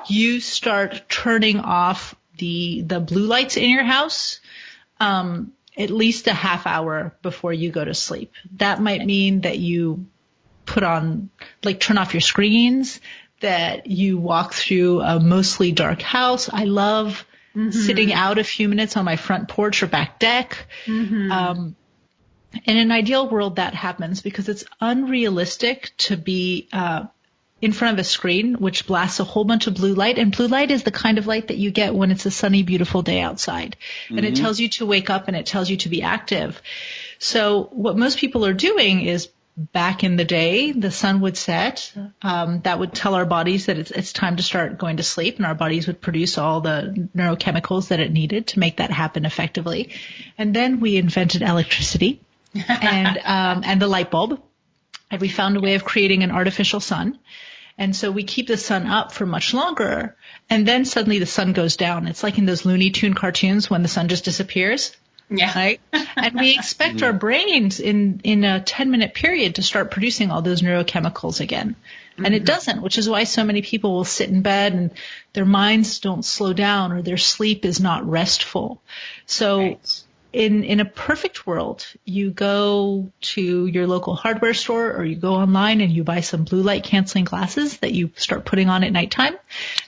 you start turning off the blue lights in your house at least a half hour before you go to sleep. That might mean that you turn off your screens, that you walk through a mostly dark house. I love sitting out a few minutes on my front porch or back deck. Mm-hmm. In an ideal world, that happens because it's unrealistic to be in front of a screen which blasts a whole bunch of blue light. And blue light is the kind of light that you get when it's a sunny, beautiful day outside. Mm-hmm. And it tells you to wake up and it tells you to be active. So what most people are doing is, back in the day, the sun would set. That would tell our bodies that it's time to start going to sleep, and our bodies would produce all the neurochemicals that it needed to make that happen effectively. And then we invented electricity and the light bulb, and we found a way of creating an artificial sun. And so we keep the sun up for much longer, and then suddenly the sun goes down. It's like in those Looney Tune cartoons when the sun just disappears. Yeah. Right? And we expect our brains in a 10-minute period to start producing all those neurochemicals again. And it doesn't, which is why so many people will sit in bed and their minds don't slow down or their sleep is not restful. So right. In a perfect world, you go to your local hardware store or you go online and you buy some blue light canceling glasses that you start putting on at nighttime.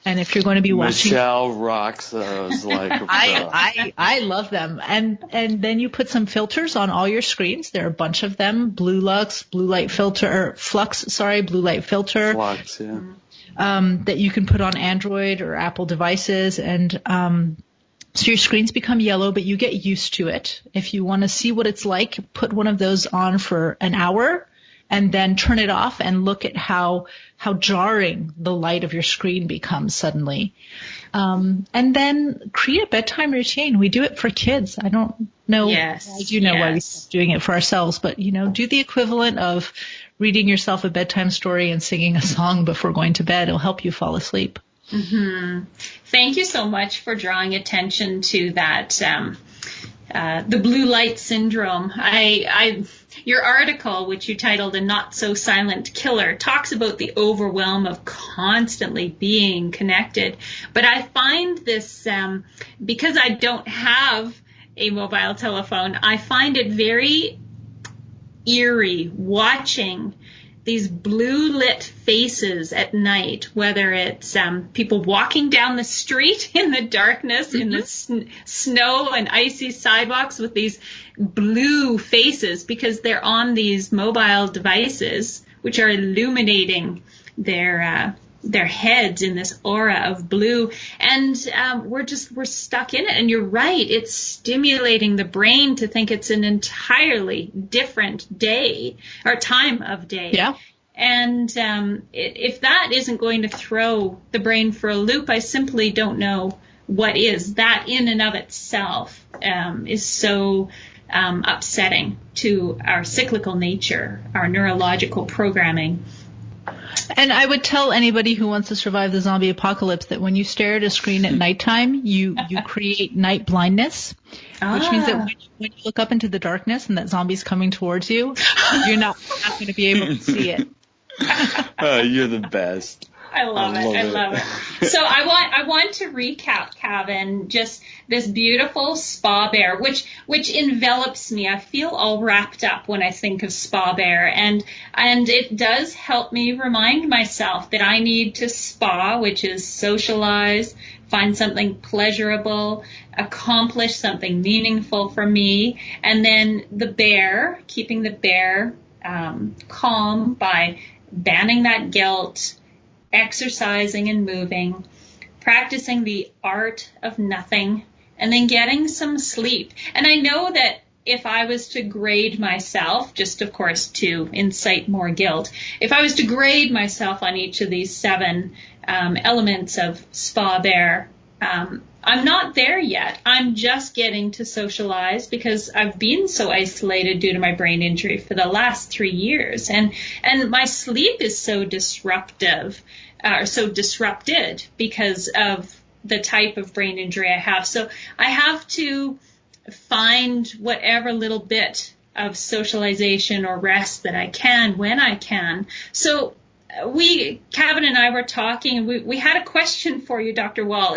And if you're going to be watching, Michelle rocks those like I love them. And then you put some filters on all your screens. There are a bunch of them: blue light filter, Flux, blue light filter. Flux, yeah. That you can put on Android or Apple devices, and so your screens become yellow, but you get used to it. If you want to see what it's like, put one of those on for an hour and then turn it off and look at how jarring the light of your screen becomes suddenly. And then create a bedtime routine. We do it for kids. I don't know. Yes. I do know why we stop doing it for ourselves, but do the equivalent of reading yourself a bedtime story and singing a song before going to bed. It'll help you fall asleep. Mm-hmm. Thank you so much for drawing attention to that, the blue light syndrome. Your article, which you titled "A Not So Silent Killer," talks about the overwhelm of constantly being connected. But I find this, because I don't have a mobile telephone, I find it very eerie watching these blue lit faces at night, whether it's people walking down the street in the darkness, in the snow and icy sidewalks with these blue faces because they're on these mobile devices, which are illuminating their heads in this aura of blue. And we're stuck in it. And you're right. It's stimulating the brain to think it's an entirely different day or time of day. Yeah. And if that isn't going to throw the brain for a loop, I simply don't know what is. That in and of itself is so upsetting to our cyclical nature, our neurological programming. And I would tell anybody who wants to survive the zombie apocalypse that when you stare at a screen at nighttime, you create night blindness, which means that when you look up into the darkness and that zombie's coming towards you, you're not going to be able to see it. You're the best. I love it. So I want to recap, Kevin, just this beautiful spa bear, which envelops me. I feel all wrapped up when I think of spa bear, and it does help me remind myself that I need to spa, which is socialize, find something pleasurable, accomplish something meaningful for me, and then the bear, keeping the bear calm by banning that guilt, exercising and moving, practicing the art of nothing, and then getting some sleep. And I know that if I was to grade myself, just of course to incite more guilt, if I was to grade myself on each of these 7 elements of spa bear, I'm not there yet. I'm just getting to socialize because I've been so isolated due to my brain injury for the last 3 years. And my sleep is so disrupted because of the type of brain injury I have. So I have to find whatever little bit of socialization or rest that I can when I can. So Kevin and I were talking, and we had a question for you, Dr. Wall.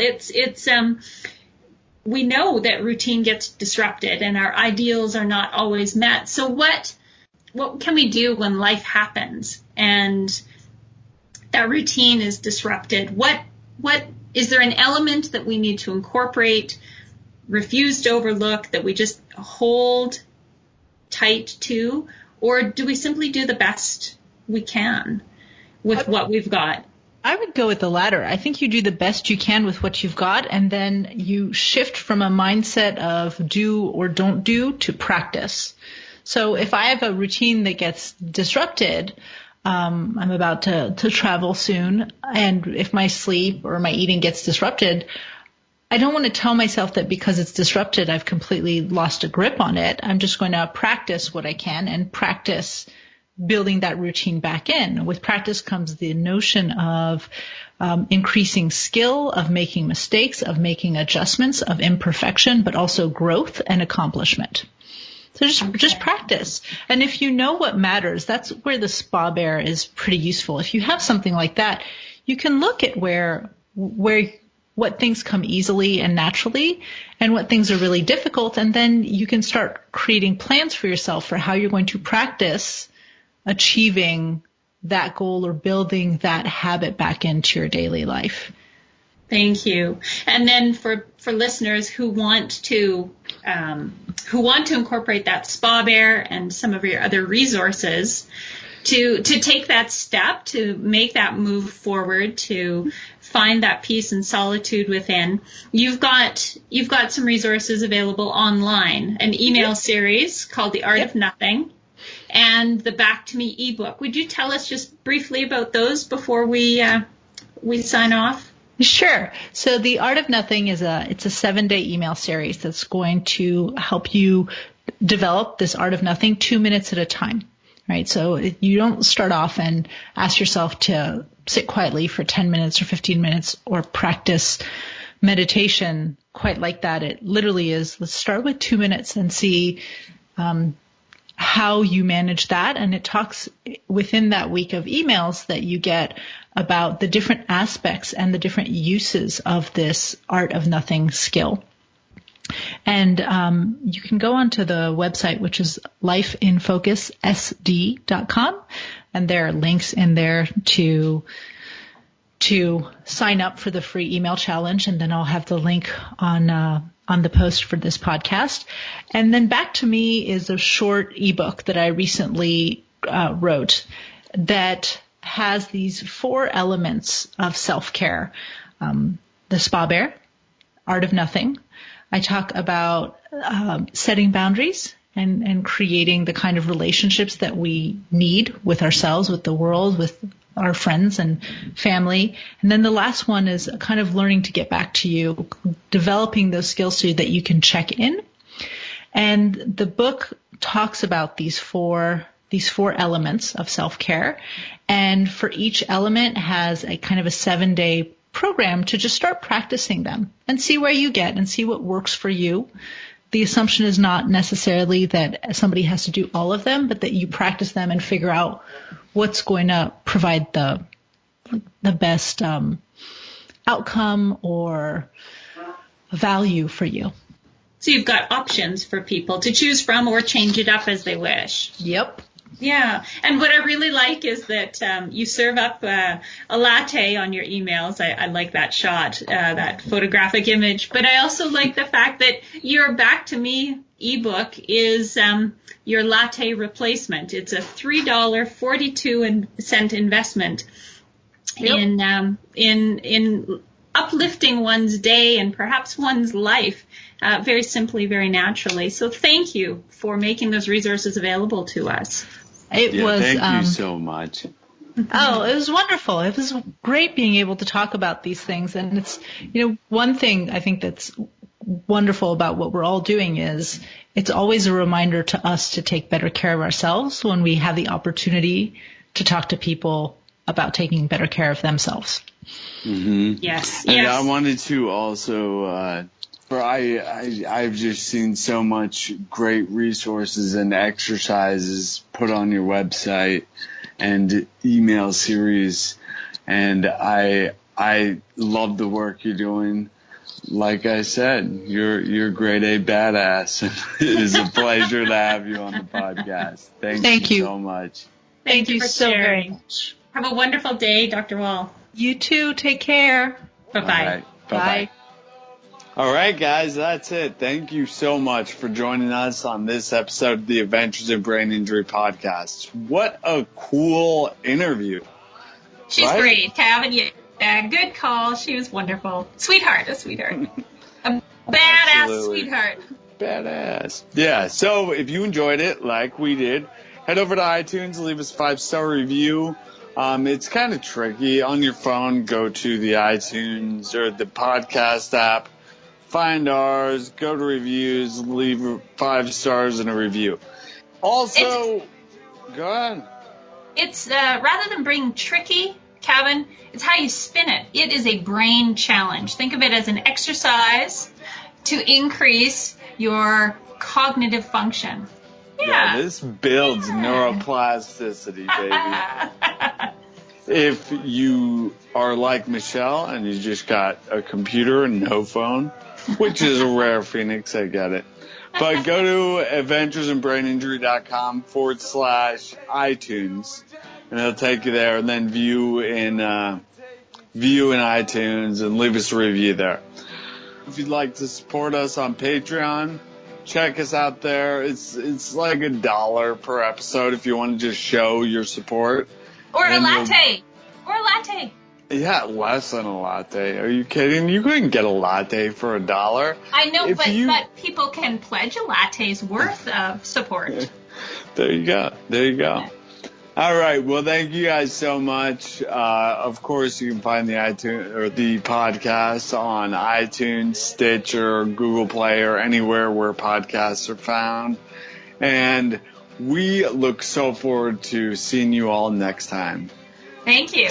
We know that routine gets disrupted and our ideals are not always met. So what can we do when life happens and that routine is disrupted? What is there an element that we need to incorporate, refuse to overlook, that we just hold tight to, or do we simply do the best we can with what we've got? I would go with the latter. I think you do the best you can with what you've got, and then you shift from a mindset of do or don't do to practice. So if I have a routine that gets disrupted, I'm about to travel soon, and if my sleep or my eating gets disrupted, I don't want to tell myself that because it's disrupted, I've completely lost a grip on it. I'm just going to practice what I can and practice building that routine back in. With practice comes the notion of increasing skill, of making mistakes, of making adjustments, of imperfection, but also growth and accomplishment. So just practice. And if you know what matters, that's where the spa bear is pretty useful. If you have something like that, you can look at what things come easily and naturally and what things are really difficult. And then you can start creating plans for yourself for how you're going to practice achieving that goal or building that habit back into your daily life. Thank you. And then for listeners who want to incorporate that spa bear and some of your other resources to take that step, to make that move forward, to find that peace and solitude within, you've got some resources available online, an email series called The Art of Nothing, and the Back to Me ebook. Would you tell us just briefly about those before we sign off? Sure. So The Art of Nothing it's a 7-day email series that's going to help you develop this art of nothing 2 minutes at a time. Right. So you don't start off and ask yourself to sit quietly for 10 minutes or 15 minutes or practice meditation quite like that. It literally is, let's start with 2 minutes and see how you manage that. And it talks within that week of emails that you get about the different aspects and the different uses of this art of nothing skill. And you can go onto the website, which is lifeinfocussd.com, and there are links in there to sign up for the free email challenge, and then I'll have the link on the post for this podcast. And then Back to Me is a short ebook that I recently wrote that has these 4 elements of self-care: the spa bear, art of nothing. I talk about setting boundaries and creating the kind of relationships that we need with ourselves, with the world, with our friends and family. And then the last one is kind of learning to get back to you, developing those skills so that you can check in. And the book talks about these four elements of self-care. And for each element has a kind of a 7-day program to just start practicing them and see where you get and see what works for you. The assumption is not necessarily that somebody has to do all of them, but that you practice them and figure out what's going to provide the best outcome or value for you. So you've got options for people to choose from or change it up as they wish. Yep. Yeah. And what I really like is that you serve up a latte on your emails. I like that shot, that photographic image. But I also like the fact that your Back to Me ebook is your latte replacement. It's a $3.42 investment in uplifting one's day and perhaps one's life very simply, very naturally. So thank you for making those resources available to us. Thank you so much. Oh, it was wonderful. It was great being able to talk about these things. And it's, one thing I think that's wonderful about what we're all doing is it's always a reminder to us to take better care of ourselves when we have the opportunity to talk to people about taking better care of themselves. Mm-hmm. Yes. And I wanted to also, I've just seen so much great resources and exercises put on your website and email series, and I love the work you're doing. Like I said, you're grade A badass. It is a pleasure to have you on the podcast. Thank you so much. Thank you so sharing. Very much. Have a wonderful day, Dr. Wall. You too. Take care. Bye-bye. Right. Bye-bye. All right, guys, that's it. Thank you so much for joining us on this episode of the Adventures in Brain Injury podcast. What a cool interview. She's great, Kevin. Yeah, good call. She was wonderful. A sweetheart. A badass Absolutely. sweetheart. Badass. Yeah, so if you enjoyed it like we did, head over to iTunes, leave us a 5-star review. It's kind of tricky. On your phone, go to the iTunes or the podcast app. Find ours, go to reviews, leave 5 stars and a review. Also, go ahead. It's rather than being tricky, Kevin, it's how you spin it. It is a brain challenge. Think of it as an exercise to increase your cognitive function. Yeah, this builds neuroplasticity, baby. If you are like Michelle and you just got a computer and no phone, which is a rare Phoenix, I get it. But go to adventuresinbraininjury.com/iTunes, and it'll take you there, and then view in iTunes and leave us a review there. If you'd like to support us on Patreon, check us out there. It's like $1 per episode if you want to just show your support. Or a latte. Yeah, less than a latte. Are you kidding? You couldn't get a latte for $1. I know, but people can pledge a latte's worth of support. There you go. All right. Well, thank you guys so much. Of course, you can find the iTunes or the podcast on iTunes, Stitcher, Google Play, or anywhere where podcasts are found. And we look so forward to seeing you all next time. Thank you.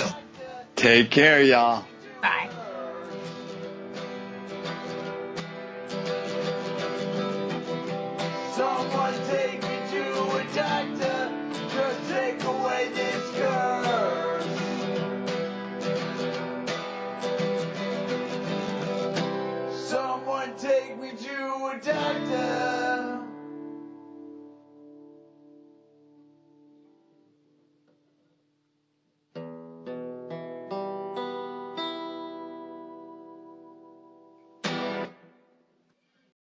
Take care, y'all. Bye. Someone take me to a doctor. Just take away this girl.